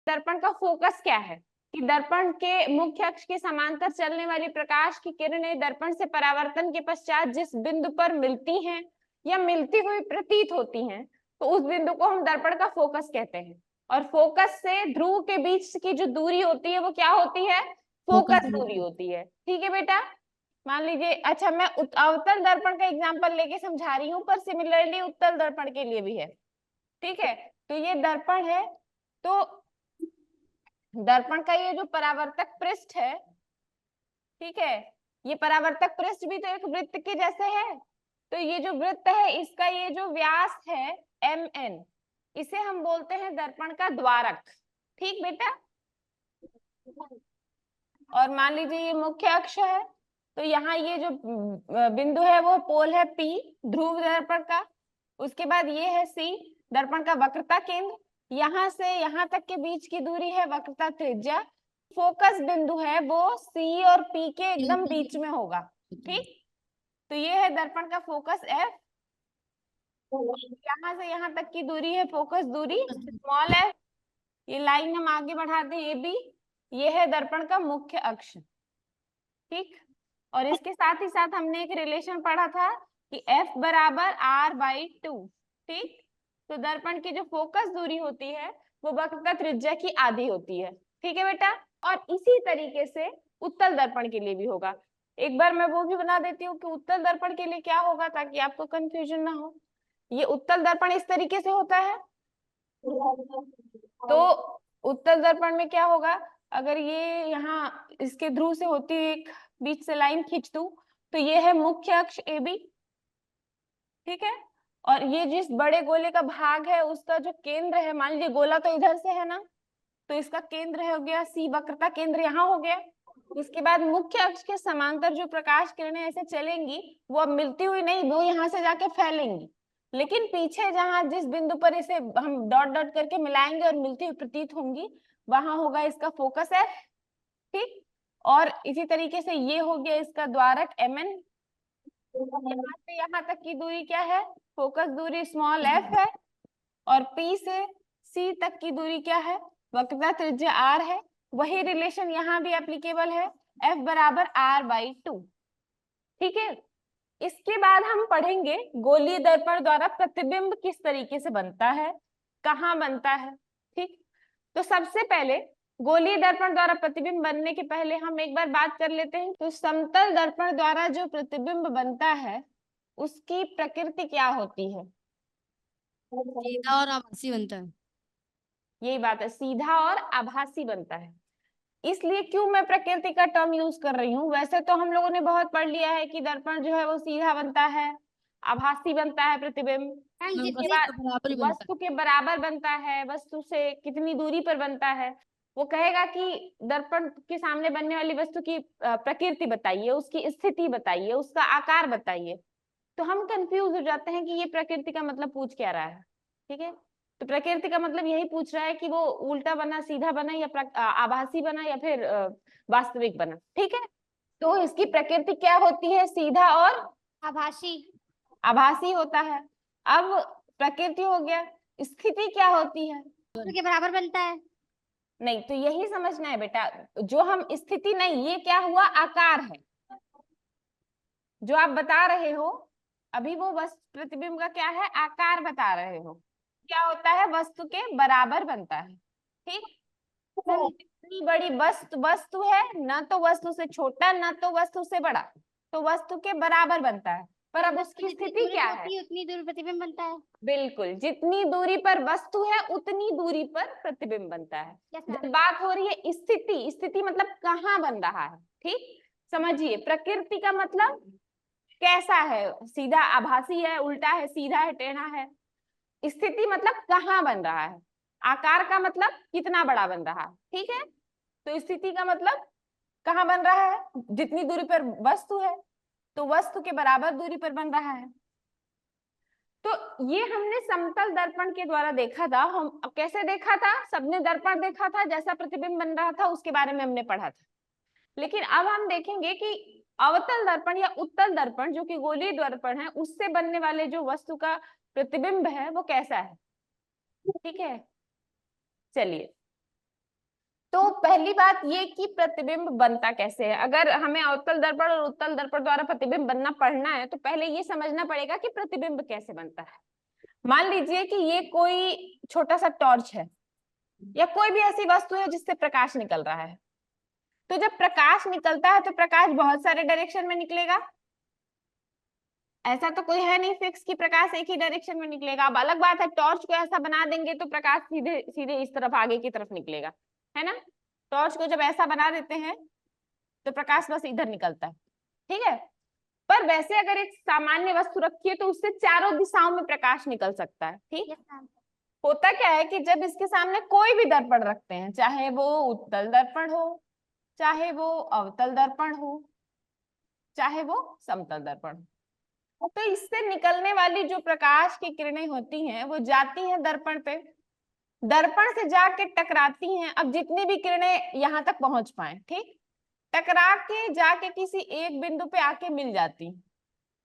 दर्पण का फोकस क्या है कि दर्पण के मुख्य अक्ष के समांतर चलने वाली प्रकाश की किरणें दर्पण से परावर्तन के पश्चात जिस बिंदु पर मिलती हैं या मिलती हुई प्रतीत होती हैं, तो उस बिंदु को हम दर्पण का फोकस कहते हैं। और फोकस से ध्रुव के बीच की जो दूरी होती है वो क्या होती है? फोकस दूरी होती है। ठीक है बेटा, मान लीजिए, अच्छा मैं अवतल दर्पण का एग्जांपल लेके समझा रही हूँ, पर सिमिलरली उत्तल दर्पण के लिए भी है। ठीक है, तो ये दर्पण है, तो दर्पण का ये जो परावर्तक पृष्ठ है, ठीक है, ये परावर्तक पृष्ठ भी तो एक वृत्त के जैसे है। तो ये जो वृत्त है इसका ये जो व्यास है mn, इसे हम बोलते हैं दर्पण का द्वारक। ठीक बेटा, और मान लीजिए ये मुख्य अक्ष है, तो यहाँ ये जो बिंदु है वो पोल है P ध्रुव दर्पण का। उसके बाद ये है C दर्पण का वक्रता केंद्र, यहाँ से यहाँ तक के बीच की दूरी है वक्रता त्रिज्या। फोकस बिंदु है वो C और P के एकदम बीच में होगा। ठीक, तो ये है दर्पण का फोकस F, यहाँ से यहाँ तक की दूरी है फोकस दूरी स्मॉल f, ये लाइन हम आगे बढ़ाते हैं AB, ये है दर्पण का मुख्य अक्ष। ठीक, और इसके साथ ही साथ हमने एक रिलेशन पढ़ा था कि F बराबर R/2। ठीक, तो दर्पण की जो फोकस दूरी होती है वो वक्रता त्रिज्या की आधी होती है। ठीक है बेटा, और इसी तरीके से उत्तल दर्पण के लिए भी होगा। एक बार मैं वो भी बना देती हूँ कि उत्तल दर्पण के लिए क्या होगा, ताकि आपको कंफ्यूजन ना हो। ये उत्तल दर्पण इस तरीके से होता है, तो उत्तल दर्पण में क्या होगा, अगर ये यहाँ इसके ध्रुव से होती हुई एक बीच से लाइन खींच दूं, तो ये है मुख्य अक्ष AB। ठीक है, और ये जिस बड़े गोले का भाग है उसका जो केंद्र है, मान लीजिए गोला तो इधर से है ना, तो इसका केंद्र हो गया C, वक्रता केंद्र यहाँ हो गया। उसके बाद मुख्य अक्ष के समांतर जो प्रकाश किरणें ऐसे चलेंगी वो अब मिलती हुई नहीं, वो यहाँ से जाके फैलेंगी, लेकिन पीछे जहां जिस बिंदु पर इसे हम डॉट डॉट करके मिलाएंगे और मिलती हुई प्रतीत होंगी, वहां होगा इसका फोकस F। ठीक, और इसी तरीके से ये हो गया इसका द्वारक MN। यहाँ से यहाँ तक की दूरी क्या है? फोकस दूरी स्मॉल f है, और P से C तक की दूरी क्या है? वक्रता त्रिज्या R है। वही रिलेशन यहाँ भी एप्लीकेबल है, F बराबर R/2। ठीक है, इसके बाद हम पढ़ेंगे गोलीय दर्पण द्वारा प्रतिबिंब किस तरीके से बनता है, कहाँ बनता है। ठीक, तो सबसे पहले गोलीय दर्पण द्वारा प्रतिबिंब बनने के पहले हम एक बार बात कर लेते हैं। तो समतल दर्पण द्वारा जो प्रतिबिंब बनता है उसकी प्रकृति क्या होती है? सीधा और आभासी बनता है। यही बात है, सीधा और आभासी बनता है। इसलिए क्यों मैं प्रकृति का टर्म यूज कर रही हूँ, वैसे तो हम लोगों ने बहुत पढ़ लिया है कि दर्पण जो है वो सीधा बनता है, आभासी बनता है प्रतिबिंब, उसके बाद बराबर ही बनता वस्तु के बराबर बनता है, वस्तु से कितनी दूरी पर बनता है। वो कहेगा कि दर्पण के सामने बनने वाली वस्तु की प्रकृति बताइए, उसकी स्थिति बताइए, उसका आकार बताइए। तो हम कंफ्यूज हो जाते हैं कि ये प्रकृति का मतलब पूछ क्या रहा है। ठीक है, तो प्रकृति का मतलब यही पूछ रहा है कि वो उल्टा बना, सीधा बना, या आभासी बना, या फिर वास्तविक बना। ठीक है, तो इसकी प्रकृति क्या होती है? सीधा और आभासी। आभासी होता है। अब प्रकृति हो गया, स्थिति क्या होती है? के बराबर बनता है। नहीं, तो यही समझना है बेटा, जो हम स्थिति नहीं, ये क्या हुआ? आकार है जो आप बता रहे हो अभी, वो वस्तु प्रतिबिंब का क्या है? आकार बता रहे हो। क्या होता है? वस्तु के बराबर बनता है। ठीक, तो जितनी बड़ी वस्तु है, ना तो वस्तु से छोटा ना तो वस्तु से बड़ा, तो वस्तु के बराबर बनता है। पर अब उसकी स्थिति क्या है? उतनी दूर प्रतिबिंब बनता है। बिल्कुल, जितनी दूरी पर वस्तु है उतनी दूरी पर प्रतिबिंब बनता है। जब बात हो रही है स्थिति, स्थिति मतलब कहाँ बन रहा है। ठीक, समझिए, प्रकृति का मतलब कैसा है? सीधा आभासी है, उल्टा है, सीधा है, टेढ़ा है। स्थिति मतलब कहाँ बन रहा है। आकार का मतलब कितना बड़ा बन रहा है। ठीक है, तो स्थिति का मतलब कहाँ बन रहा है? जितनी दूरी पर वस्तु है, तो वस्तु के बराबर दूरी पर बन रहा है। तो ये हमने समतल दर्पण के द्वारा देखा था। हम कैसे देखा था? सबने दर्पण देखा था, जैसा प्रतिबिंब बन रहा था उसके बारे में हमने पढ़ा था। लेकिन अब हम देखेंगे कि अवतल दर्पण या उत्तल दर्पण, जो कि गोलीय दर्पण है, उससे बनने वाले जो वस्तु का प्रतिबिंब है वो कैसा है। ठीक है, चलिए तो पहली बात ये कि प्रतिबिंब बनता कैसे है। अगर हमें अवतल दर्पण और उत्तल दर्पण द्वारा प्रतिबिंब बनना पढ़ना है तो पहले ये समझना पड़ेगा कि प्रतिबिंब कैसे बनता है। मान लीजिए कि ये कोई छोटा सा टॉर्च है या कोई भी ऐसी वस्तु है जिससे प्रकाश निकल रहा है। तो जब प्रकाश निकलता है तो प्रकाश बहुत सारे डायरेक्शन में निकलेगा। ऐसा तो कोई है नहीं फिक्स कि प्रकाश एक ही डायरेक्शन में निकलेगा। अब अलग बात है टॉर्च को ऐसा बना देंगे तो प्रकाश सीधे सीधे इस तरफ आगे की तरफ निकलेगा, है ना। टॉर्च को जब ऐसा बना देते हैं तो प्रकाश बस इधर निकलता है, ठीक है। पर वैसे अगर एक सामान्य वस्तु रखी है तो उससे चारों दिशाओं में प्रकाश निकल सकता है, ठीक। Yes ma'am. होता क्या है कि जब इसके सामने कोई भी दर्पण रखते हैं, चाहे वो उत्तल दर्पण हो, चाहे वो अवतल दर्पण हो, चाहे वो समतल दर्पण हो, तो इससे निकलने वाली जो प्रकाश की किरणें होती हैं वो जाती हैं दर्पण पे, दर्पण से जाके टकराती हैं। अब जितनी भी किरणें यहाँ तक पहुंच पाए, ठीक, टकरा के जाके किसी एक बिंदु पे आके मिल जाती,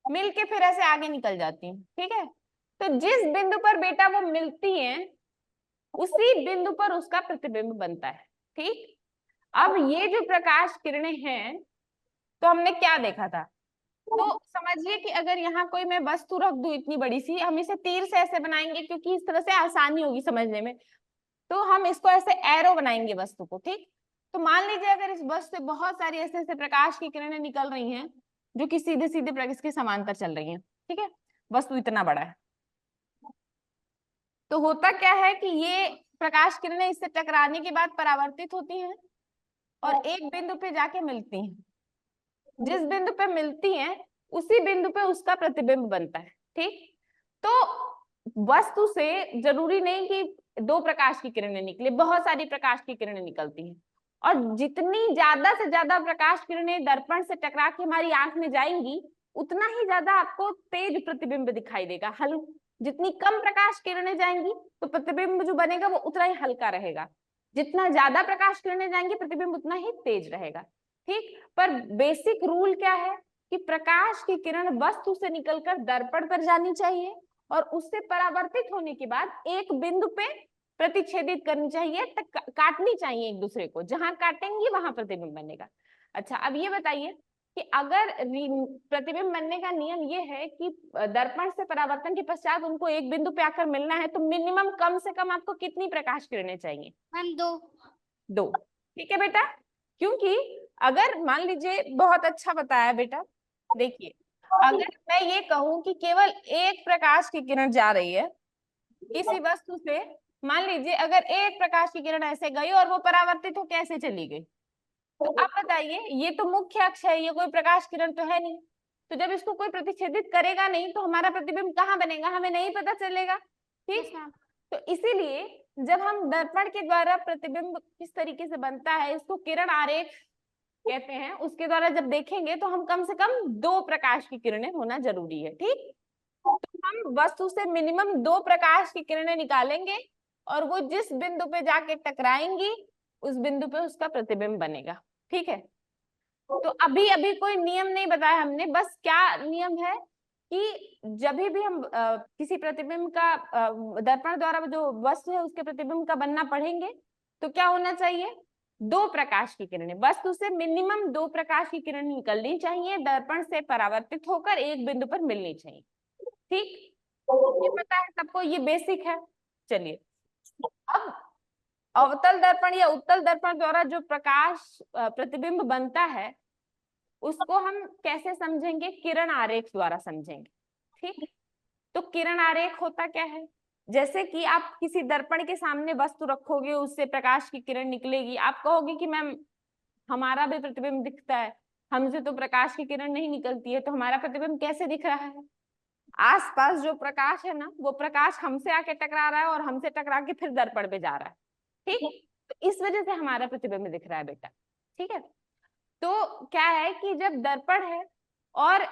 मिल के फिर ऐसे आगे निकल जाती, ठीक है। तो जिस बिंदु पर बेटा वो मिलती हैं उसी बिंदु पर उसका प्रतिबिंब बनता है, ठीक। अब ये जो प्रकाश किरणें हैं तो हमने क्या देखा था, तो समझिए कि अगर यहाँ कोई मैं वस्तु रख दूं इतनी बड़ी सी, हम इसे तीर से ऐसे बनाएंगे क्योंकि इस तरह से आसानी होगी समझने में, तो हम इसको ऐसे एरो बनाएंगे वस्तु को, ठीक। तो मान लीजिए अगर इस वस्तु से बहुत सारी ऐसे ऐसे प्रकाश की किरणें निकल रही हैं जो कि सीधे सीधे इसके समांतर चल रही हैं, ठीक है, वस्तु इतना बड़ा है, तो होता क्या है कि ये प्रकाश किरणें इससे टकराने के बाद परावर्तित होती हैं और एक बिंदु पे जाके मिलती हैं। जिस बिंदु पे मिलती हैं उसी बिंदु पे उसका प्रतिबिंब बनता है, ठीक। तो वस्तु से जरूरी नहीं कि दो प्रकाश की किरणें निकले, बहुत सारी प्रकाश की किरणें निकलती हैं और जितनी ज्यादा से ज्यादा प्रकाश किरणें दर्पण से टकरा के हमारी आंख में जाएंगी उतना ही ज्यादा आपको तेज प्रतिबिंब दिखाई देगा। जितनी कम प्रकाश किरणें जाएंगी तो प्रतिबिंब जो बनेगा वो उतना ही हल्का रहेगा, जितना ज्यादा प्रकाश किरणें जाएंगी प्रतिबिंब उतना ही तेज रहेगा, ठीक। पर बेसिक रूल क्या है कि प्रकाश की किरण वस्तु से निकलकर दर्पण पर जानी चाहिए और उससे परावर्तित होने के बाद एक बिंदु पे प्रतिच्छेदित करनी चाहिए, काटनी चाहिए एक दूसरे को, जहां काटेंगी वहां प्रतिबिंब बनेगा। अच्छा अब ये बताइए कि अगर प्रतिबिंब बनने का नियम ये है कि दर्पण से परावर्तन के पश्चात उनको एक बिंदु पे आकर मिलना है तो मिनिमम कम से कम आपको कितनी प्रकाश किरणें चाहिए? मैम 2। ठीक है बेटा, क्योंकि अगर मान लीजिए बहुत अच्छा बताया बेटा, देखिए अगर मैं ये कहूं कि केवल एक प्रकाश की किरण जा रही है किसी वस्तु से, मान लीजिए अगर एक प्रकाश की किरण ऐसे गई और वो परावर्तित हो कैसे चली गई, तो आप बताइए ये तो मुख्य अक्ष है, ये कोई प्रकाश किरण तो है नहीं, तो जब इसको कोई प्रतिच्छेदित करेगा नहीं तो हमारा प्रतिबिंब कहाँ बनेगा हमें नहीं पता चलेगा, ठीक। तो इसीलिए जब हम दर्पण के द्वारा प्रतिबिंब किस तरीके से बनता है इसको किरण आरेख कहते हैं, उसके द्वारा जब देखेंगे तो हम कम से कम 2 प्रकाश की किरणें होना जरूरी है, ठीक। तो हम वस्तु से मिनिमम 2 प्रकाश की किरणें निकालेंगे और वो जिस बिंदु पे जाके टकराएंगी उस बिंदु पे उसका प्रतिबिंब बनेगा, ठीक है। तो अभी अभी कोई नियम नहीं बताया हमने, बस क्या नियम है कि जब भी हम किसी प्रतिबिंब का दर्पण द्वारा जो वस्तु है उसके प्रतिबिंब का बनना पढ़ेंगे तो क्या होना चाहिए, 2 प्रकाश की किरणें, वस्तु से मिनिमम 2 प्रकाश की किरण निकलनी चाहिए, दर्पण से परावर्तित होकर एक बिंदु पर मिलनी चाहिए, ठीक। ये पता है सबको, ये बेसिक है। चलिए अब अवतल दर्पण या उत्तल दर्पण द्वारा जो प्रकाश प्रतिबिंब बनता है उसको हम कैसे समझेंगे, किरण आरेख द्वारा समझेंगे, ठीक। तो किरण आरेख होता क्या है, जैसे कि आप किसी दर्पण के सामने वस्तु रखोगे उससे प्रकाश की किरण निकलेगी, आप कहोगे कि मैम हमारा भी प्रतिबिंब दिखता है, हमसे तो प्रकाश की किरण नहीं निकलती है, तो हमारा प्रतिबिंब कैसे दिख रहा है, आसपास जो प्रकाश है ना वो प्रकाश हमसे आके टकरा रहा है और हमसे टकरा के फिर दर्पण पे जा रहा है, ठीक। तो इस वजह से हमारा प्रतिबिंब दिख रहा है बेटा, ठीक है। तो क्या है कि जब दर्पण है और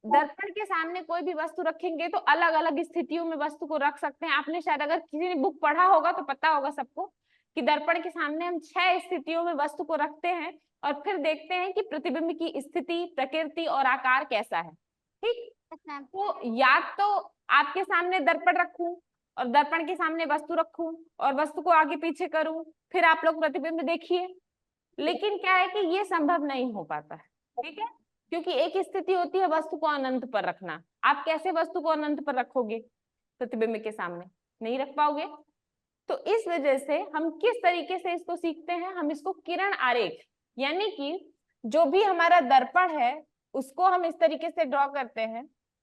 दर्पण के सामने कोई भी वस्तु रखेंगे तो अलग अलग स्थितियों में वस्तु को रख सकते हैं। आपने शायद अगर किसी ने बुक पढ़ा होगा तो पता होगा सबको कि दर्पण के सामने हम 6 स्थितियों में वस्तु को रखते हैं और फिर देखते हैं कि प्रतिबिंब की स्थिति, प्रकृति और आकार कैसा है, ठीक। तो या तो आपके सामने दर्पण रखूं और दर्पण के सामने वस्तु रखूं और वस्तु को आगे पीछे करूं, फिर आप लोग प्रतिबिंब देखिए। लेकिन क्या है कि ये संभव नहीं हो पाता है, ठीक है, क्योंकि एक स्थिति होती है वस्तु को अनंत पर रखना। आप कैसे वस्तु को अनंत पर रखोगे प्रतिबिंब के सामने? नहीं रख पाओगे। तो इस वजह से हम किस तरीके से इसको सीखते हैं, हम इसको किरण आरेख, यानी कि जो भी हमारा दर्पण है उसको हम इस तरीके से ड्रॉ करते हैं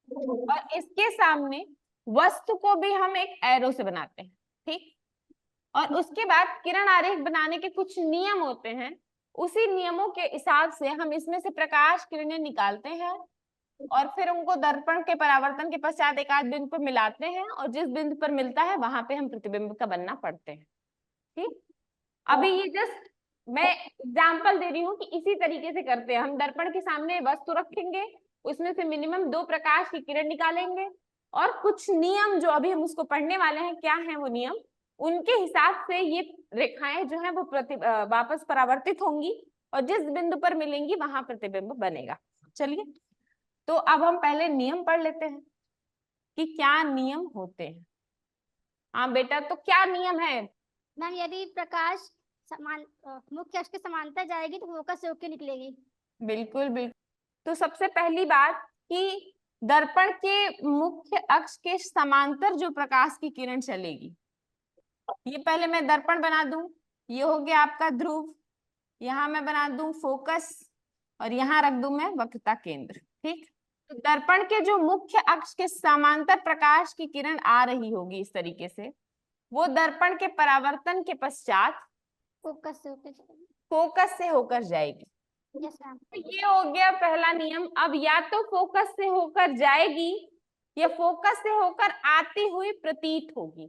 और इसके सामने वस्तु को भी हम एक एरो से बनाते हैं, ठीक। और उसके बाद किरण आरेख बनाने के कुछ नियम होते हैं, उसी नियमों के हिसाब से हम इसमें से प्रकाश किरणें निकालते हैं और फिर उनको दर्पण के परावर्तन के पश्चात एक आध बिंदु पर मिलाते हैं और जिस बिंदु पर मिलता है वहां पे हम प्रतिबिंब का बनना पढ़ते हैं, ठीक। अभी ये जस्ट मैं एग्जाम्पल दे रही हूँ कि इसी तरीके से करते हैं। हम दर्पण के सामने वस्तु रखेंगे, उसमें से मिनिमम 2 प्रकाश की किरण निकालेंगे और कुछ नियम जो अभी हम उसको पढ़ने वाले हैं, क्या है वो नियम, उनके हिसाब से ये रेखाएं जो है वो वापस परावर्तित होंगी और जिस बिंदु पर मिलेंगी वहां प्रतिबिंब बनेगा। चलिए, तो अब हम पहले नियम पढ़ लेते हैं कि क्या नियम होते हैं। हाँ बेटा, तो क्या नियम है? मैम यदि प्रकाश मुख्य अक्ष के समांतर जाएगी तो फोकस से होकर निकलेगी। बिल्कुल बिल्कुल। तो सबसे पहली बात कि दर्पण के मुख्य अक्ष के समांतर जो प्रकाश की किरण चलेगी, ये पहले मैं दर्पण बना दूं, ये हो गया आपका ध्रुव, यहाँ मैं बना दूं फोकस और यहाँ रख दूं मैं वक्रता केंद्र, ठीक। तो दर्पण के जो मुख्य अक्ष के समांतर प्रकाश की किरण आ रही होगी इस तरीके से, वो दर्पण के परावर्तन के पश्चात फोकस से होकर जाएगी। Yes ma'am. तो ये हो गया पहला नियम। अब या तो फोकस से होकर जाएगी या फोकस से होकर आती हुई प्रतीत होगी।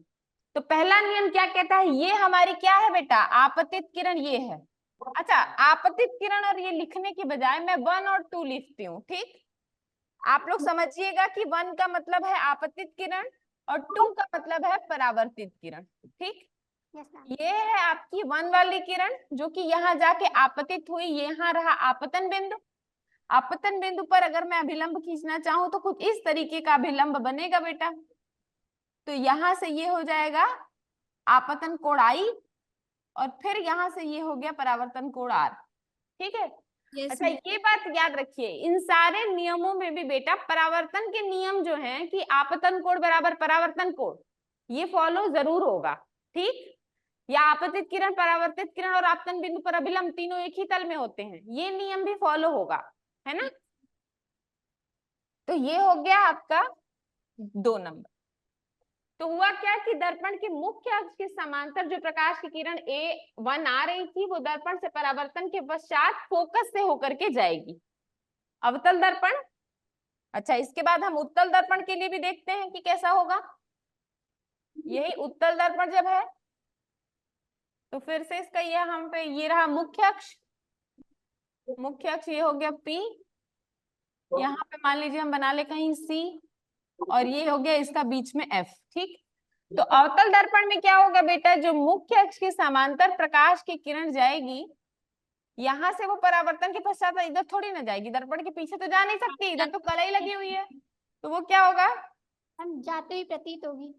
तो पहला नियम क्या कहता है? ये हमारी क्या है बेटा? आपतित किरण ये है। अच्छा, आपतित किरण और ये लिखने की बजाय मैं 1 और 2 लिखती हूँ, ठीक। आप लोग समझिएगा कि 1 का मतलब है आपतित किरण और 2 का मतलब है परावर्तित किरण, ठीक। ये है आपकी 1 वाली किरण जो कि यहाँ जाके आपतित हुई, यहाँ रहा आपतन बिंदु। आपतन बिंदु पर अगर मैं अभिलंब खींचना चाहूं तो कुछ इस तरीके का अभिलंब बनेगा बेटा। तो यहाँ से ये हो जाएगा आपतन कोण I और फिर यहाँ से ये हो गया परावर्तन कोण R, ठीक है। अच्छा, ये बात याद रखिए, इन सारे नियमों में भी बेटा परावर्तन के नियम जो हैं कि आपतन कोण बराबर परावर्तन कोण, ये फॉलो जरूर होगा, ठीक। या आपतित किरण, परावर्तित किरण और आपतन बिंदु पर अभिलंब तीनों एक ही तल में होते हैं, ये नियम भी फॉलो होगा, है ना। तो ये हो गया आपका 2 नंबर। तो हुआ क्या कि दर्पण के मुख्य अक्ष के समांतर जो प्रकाश की किरण A1 आ रही थी, वो दर्पण से परावर्तन के पश्चात फोकस से होकर के जाएगी। अवतल दर्पण। अच्छा, इसके बाद हम उत्तल दर्पण के लिए भी देखते हैं कि कैसा होगा। यही उत्तल दर्पण जब है तो फिर से इसका ये हम पे ये रहा मुख्य अक्ष। मुख्य अक्ष ये हो गया P, यहाँ पे मान लीजिए हम बना ले कहीं C और ये हो गया इसका बीच में F, ठीक। तो अवतल दर्पण में क्या होगा बेटा? जो मुख्य अक्ष के समांतर प्रकाश की किरण जाएगी, यहाँ से वो परावर्तन के पश्चात इधर थोड़ी ना जाएगी, दर्पण के पीछे तो जा नहीं सकती, इधर तो कलाई लगी हुई है। तो वो क्या होगा? हम जाते ही प्रतीत होगी।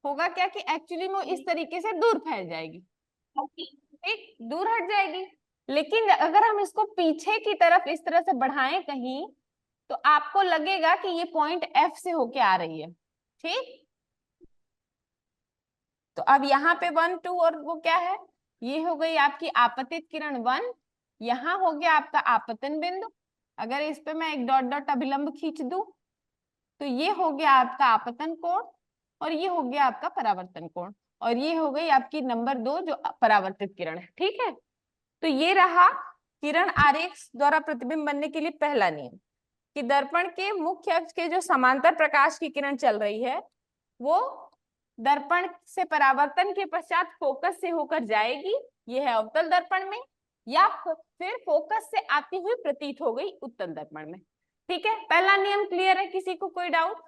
होगा क्या कि एक्चुअली वो इस तरीके से दूर फैल जाएगी, ठीक, दूर हट जाएगी। लेकिन अगर हम इसको पीछे की तरफ इस तरह से बढ़ाएं कहीं, तो आपको लगेगा कि ये पॉइंट F से होके आ रही है, ठीक। तो अब यहाँ पे 1 2 और वो क्या है? ये हो गई आपकी आपतित किरण 1, यहाँ हो गया आपका आपतन बिंदु। अगर इस पे मैं एक डॉट डॉट अभिलंब खींच दूं तो ये हो गया आपका आपतन कोण और ये हो गया आपका परावर्तन कोण और ये हो गई आपकी नंबर 2 जो परावर्तित किरण है, ठीक है। तो ये रहा किरण आरेख द्वारा प्रतिबिंब बनने के लिए पहला नियम कि दर्पण के मुख्य अक्ष के जो समांतर प्रकाश की किरण चल रही है वो दर्पण से परावर्तन के पश्चात फोकस से होकर जाएगी, ये है अवतल दर्पण में, या फिर फोकस से आती हुई प्रतीत हो गई उत्तल दर्पण में, ठीक है। पहला नियम क्लियर है? किसी को कोई डाउट?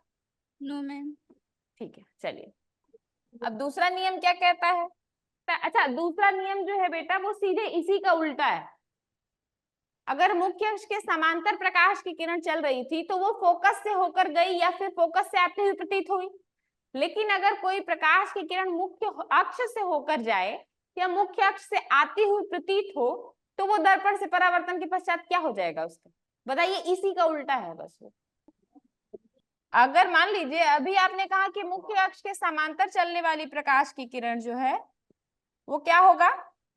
No ma'am. ठीक है, चलिए अब दूसरा नियम क्या कहता है? अच्छा, दूसरा नियम जो है बेटा वो सीधे इसी का उल्टा है। अगर मुख्य अक्ष के समांतर प्रकाश की किरण चल रही थी तो वो फोकस से होकर गई या फिर फोकस से आती हुई प्रतीत हुई। लेकिन अगर कोई प्रकाश की किरण मुख्य अक्ष से होकर जाए या मुख्य अक्ष से आती हुई प्रतीत हो तो वो दर्पण से परावर्तन के पश्चात क्या हो जाएगा उसका, बताइए। इसी का उल्टा है बस वो। अगर मान लीजिए अभी आपने कहा कि मुख्य अक्ष के समांतर चलने वाली प्रकाश की किरण जो है वो क्या होगा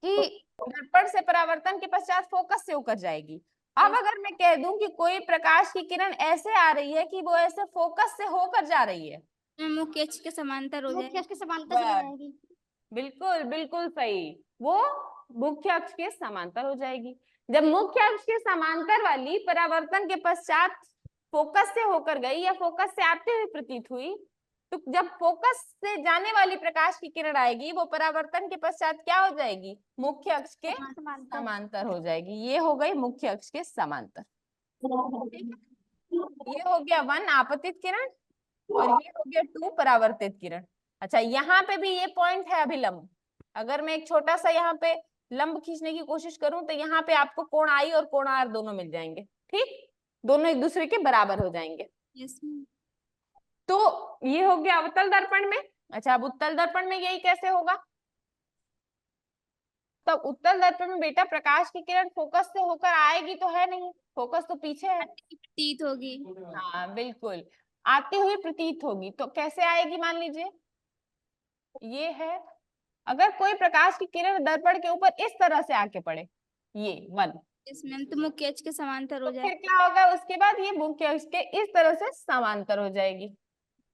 कि दर्पण से परावर्तन के पश्चात फोकस से होकर जाएगी। अब अगर मैं कह दूं कि कोई प्रकाश की किरण ऐसे आ रही है कि वो ऐसे फोकस से होकर जा रही है, मुख्य अक्ष के समांतर हो मुख्य जाएगी। अक्ष के समांतर चली बस। जाएगी। बिल्कुल बिल्कुल सही, वो मुख्य अक्ष के समांतर हो जाएगी। जब मुख्य अक्ष के समांतर वाली परावर्तन के पश्चात फोकस से होकर गई या फोकस से आते हुए प्रतीत हुई, तो जब फोकस से जाने वाली प्रकाश की किरण आएगी वो परावर्तन के पश्चात क्या हो जाएगी, मुख्य अक्ष के समांतर। समांतर हो जाएगी। ये हो गई मुख्य अक्ष के समांतर। ठीक है, ये हो गया 1 आपतित किरण और ये हो गया 2 परावर्तित किरण। अच्छा, यहाँ पे भी ये पॉइंट है अभिलंब। अगर मैं एक छोटा सा यहाँ पे लंब खींचने की कोशिश करूं तो यहाँ पे आपको कोण आई और कोण आर दोनों मिल जाएंगे। ठीक, दोनों एक दूसरे के बराबर हो जाएंगे। Yes ma'am. तो ये हो गया अवतल दर्पण में। अच्छा, अब उत्तल दर्पण में यही कैसे होगा, तो उत्तल दर्पण में बेटा प्रकाश की किरण फोकस से होकर आएगी तो है नहीं, फोकस तो पीछे है। प्रतीत होगी। हाँ बिल्कुल, आती हुई प्रतीत होगी। तो कैसे आएगी, मान लीजिए ये है, अगर कोई प्रकाश की किरण दर्पण के ऊपर इस तरह से आके पड़े, ये 1, यस मैम, तो मुख्य अक्ष के समांतर हो तो फिर जाएगी। क्या होगा, उसके बाद ये मुख्य अक्ष के इस तरह से समांतर हो जाएगी।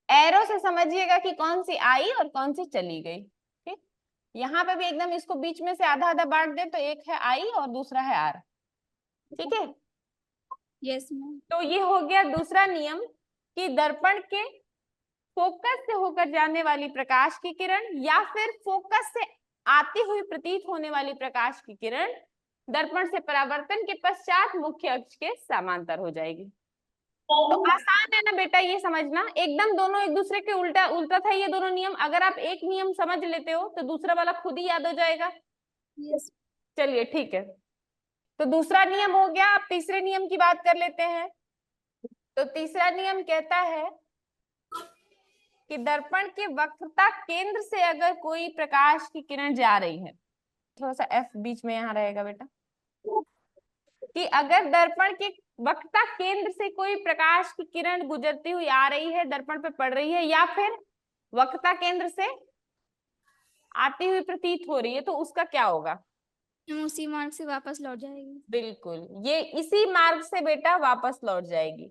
एरो से समझिएगा कि कौन सी आई और कौन सी चली गई। ठीक, यहाँ पे भी एकदम इसको बीच में से आधा आधा बांट दे तो एक है आई और दूसरा है आर। ठीक है, यस मैम। तो ये हो गया दूसरा नियम कि दर्पण के फोकस से होकर जाने वाली प्रकाश की किरण या फिर फोकस से आती हुई प्रतीत होने वाली प्रकाश की किरण दर्पण से परावर्तन के पश्चात मुख्य अक्ष के समांतर हो जाएगी। तो आसान है ना बेटा ये समझना, एकदम दोनों एक दूसरे के उल्टा उल्टा था ये दोनों नियम। अगर आप एक नियम समझ लेते हो तो दूसरा वाला खुद ही याद हो जाएगा। यस। चलिए ठीक है, तो दूसरा नियम हो गया। अब तीसरे नियम की बात कर लेते हैं। तो तीसरा नियम कहता है कि दर्पण के वक्रता केंद्र से अगर कोई प्रकाश की किरण जा रही है, थोड़ा सा एफ बीच में यहाँ रहेगा बेटा, कि अगर दर्पण के वक्रता केंद्र से कोई प्रकाश की किरण गुजरती हुई आ रही है, दर्पण पे पड़ रही है या फिर वक्रता केंद्र से आती हुई प्रतीत हो रही है, तो उसका क्या होगा, हम उसी मार्ग से वापस लौट जाएगी। बिल्कुल ये इसी मार्ग से बेटा वापस लौट जाएगी।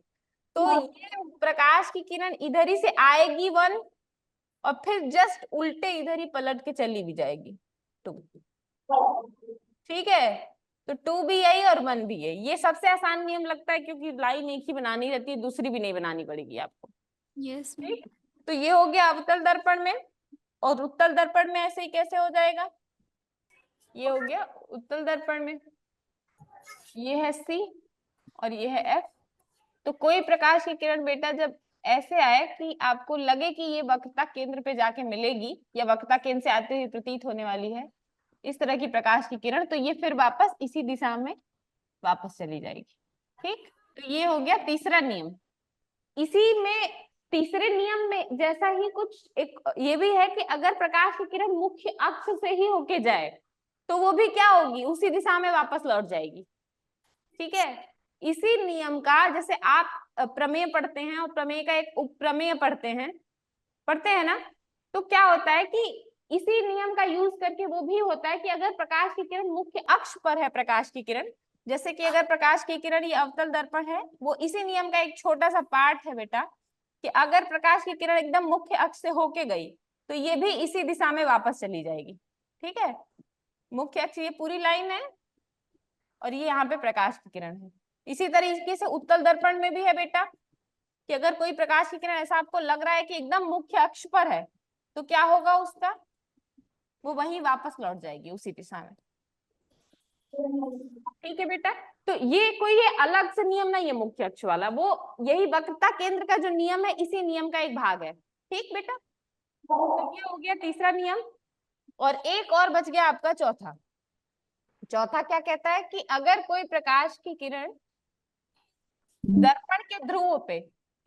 तो ये प्रकाश की किरण इधर ही से आएगी 1 और फिर जस्ट उल्टे इधर ही पलट के चली भी जाएगी 2। ठीक है, तो 2 भी यही और 1 भी यही। ये सबसे आसान नियम लगता है क्योंकि लाइन एक ही बनानी रहती है, दूसरी भी नहीं बनानी पड़ेगी आपको। Yes ma'am. ठीक, तो ये हो गया अवतल दर्पण में। और उत्तल दर्पण में ऐसे ही कैसे हो जाएगा, ये हो गया उत्तल दर्पण में, ये है C और ये है F। तो कोई प्रकाश की किरण बेटा जब ऐसे आए कि आपको लगे कि ये वक्रता केंद्र पे जाके मिलेगी या वक्रता केंद्र से आते हुए प्रतीत होने वाली है, इस तरह की प्रकाश की किरण, तो ये फिर वापस इसी दिशा में वापस चली जाएगी। ठीक, तो ये हो गया तीसरा नियम। इसी में तीसरे नियम में जैसा ही कुछ एक ये भी है कि अगर प्रकाश की किरण मुख्य अक्ष से ही होके जाए तो वो भी क्या होगी, उसी दिशा में वापस लौट जाएगी। ठीक है, इसी नियम का जैसे आप प्रमेय पढ़ते हैं और प्रमेय का एक उपप्रमेय पढ़ते हैं ना, तो क्या होता है कि इसी नियम का यूज करके वो भी होता है कि अगर प्रकाश की किरण मुख्य अक्ष पर है, प्रकाश की किरण जैसे कि अगर प्रकाश की किरण ये अवतल दर्पण है, वो इसी नियम का एक छोटा सा पार्ट है बेटा, कि अगर प्रकाश की किरण एकदम मुख्य अक्ष से होके गई तो ये भी इसी दिशा में वापस चली जाएगी। ठीक है, मुख्य अक्ष ये पूरी लाइन है और ये यहाँ पे प्रकाश की किरण है। इसी तरीके से उत्तल दर्पण में भी है बेटा, कि अगर कोई प्रकाश की किरण ऐसा आपको लग रहा है कि एकदम मुख्य अक्ष पर है तो क्या होगा उसका, वो वहीं वापस लौट जाएगी उसी दिशा में। ठीक है बेटा, तो ये कोई ये अलग से नियम नहीं है मुख्य अक्ष वाला, वो यही वक्रता केंद्र का जो नियम है इसी नियम का एक भाग है। ठीक बेटा, तो ये हो गया तीसरा नियम। और एक और बच गया आपका चौथा। चौथा क्या कहता है कि अगर कोई प्रकाश की किरण दर्पण के ध्रुव पे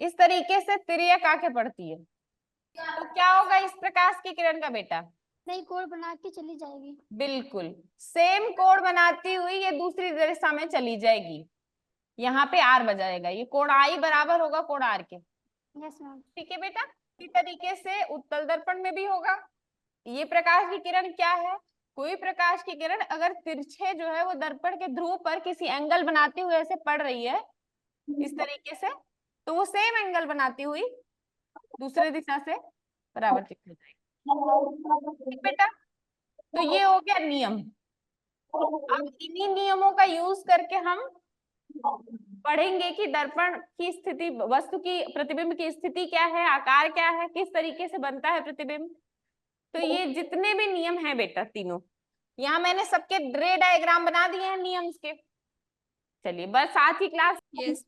इस तरीके से तिर्यक आके पड़ती है तो क्या क्या होगा इस प्रकाश की किरण का बेटा? नई कोण बना के चली जाएगी। बिल्कुल सेम कोण बनाती हुई ये दूसरी दिशा में चली जाएगी, यहाँ पे आर बजाएगा, ये कोण आई बराबर होगा कोण आर के। Yes ma'am. ठीक है बेटा, इसी तरीके से उत्तल दर्पण में भी होगा। ये प्रकाश की किरण क्या है? कोई प्रकाश की किरण अगर तिरछे जो है वो दर्पण के ध्रुव पर किसी एंगल बनाते हुए ऐसे पड़ रही है इस तरीके से, तो वो सेम एंगल बनाती हुई दूसरी दिशा से परावर्तित हो जाएगी। ठीक बेटा, तो ये हो गया नियम। अब इन्हीं नियमों का यूज करके हम पढ़ेंगे कि दर्पण की स्थिति, वस्तु की प्रतिबिंब की स्थिति क्या है, आकार क्या है, किस तरीके से बनता है प्रतिबिंब। तो ये जितने भी नियम हैं बेटा तीनों, यहाँ मैंने सबके रे डायग्राम बना दिए हैं नियम्स के। चलिए बस आज की क्लास यस